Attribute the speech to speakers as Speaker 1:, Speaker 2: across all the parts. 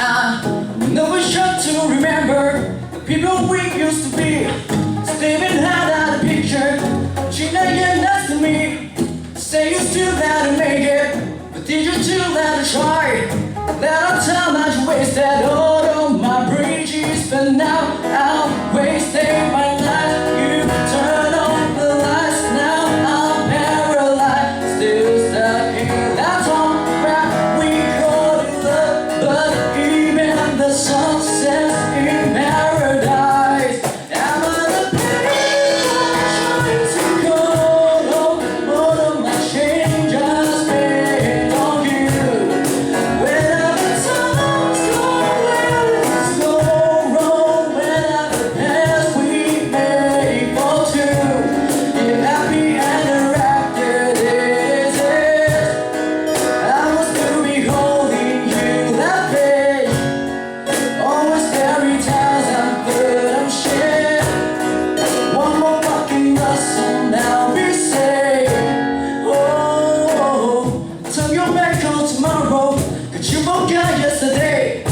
Speaker 1: I never try to remember the people we used to be. Stepping out of the picture, she not yet next to me. Say you still gotta make it, but did you still let it try? That time that you wasted all of my bridges, but now I'm wasting my life. You turn on the lights, now I'm paralyzed, still stuck in that song where we call it love. But even the sun sets in paradise. I'm on the payphone trying to call home. All of my change I spent on you. Whenever times go well, it's go wrong. Whenever past we made for two. If happy and interacted is it, I was to be holding you that page. Almost every time I'm good, I'm shit. One more fucking lesson, now be safe. Oh, turn your back on tomorrow, 'cause you forgot yesterday.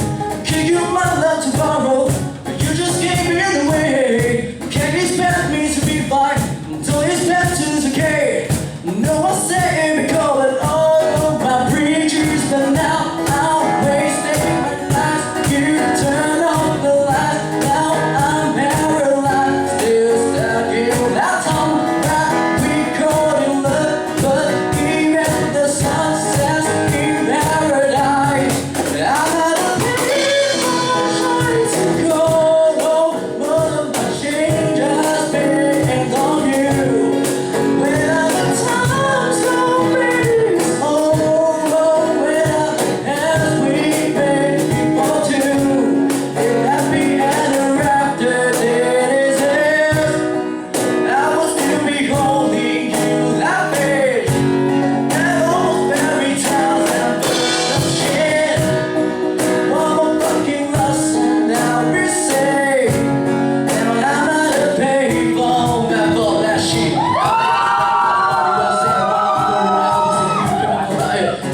Speaker 1: Give you my love to borrow, but you just gave me the way. Can't expect me to be fine until it's back to decay. No, I'm saying because it all of my bridges, but now I'm wasting my life. You turn on the lights, now I'm paralyzed, still stuck in that time that we call it love. But even the sun sets in paradise. I'm at a payphone trying to call home. All of my change I spent on you. Whenever times go baby, it's over. Whenever past we made before two. If happy and interacted it is it, I will still be holding you that page. And almost every time I'm full of shit. One more fucking lesson, now be safe. And when I'm at a payphone, back all that shit.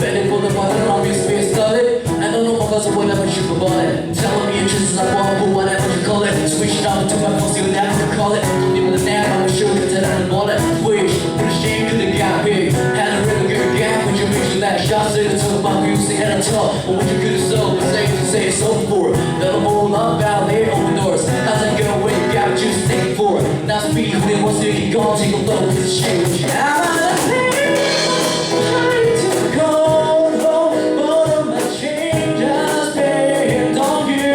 Speaker 1: Betting for the bottom, I'm used to being studied. I don't know because of whatever you can buy it. Telling me interests I want, but whatever you call it. Switch it up to my phone, see what that can call it. Don't give me the name, I'm sure you can tell I bought it. Wish, but the shame could've got big. Had a really good gap when you reached your last shot. Say the talk about music and I talk. But what you could've sold, but say it's over for it. That'll roll up out there, open doors. How's that girl when you got what you take for it? Now speak with it, once you get gone, take a look with the shit. I'm out of payphone trying to call home. All of my change I spent on you.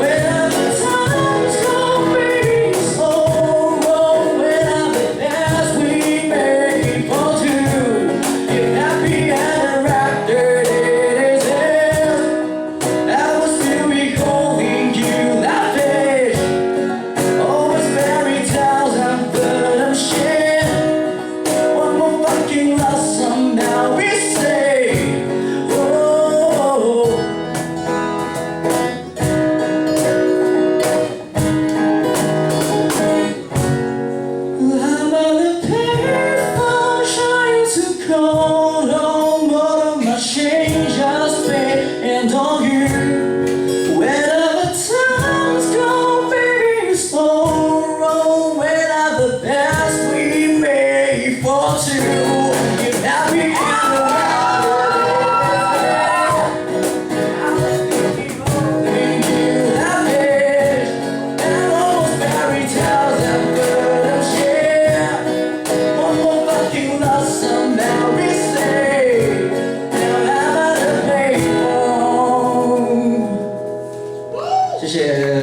Speaker 1: Whenever times go baby, it's over. Whenever past we made for two. If happy and interacted it is it, I will still be holding you that page. Always very times I'm good, I'm shit. One more fucking lesson, now we say. Oh, I'm on the payphone trying to call home. All of my change I spent on you. Whenever times go, baby, it's all wrong. Whenever past we made for two. If happy and now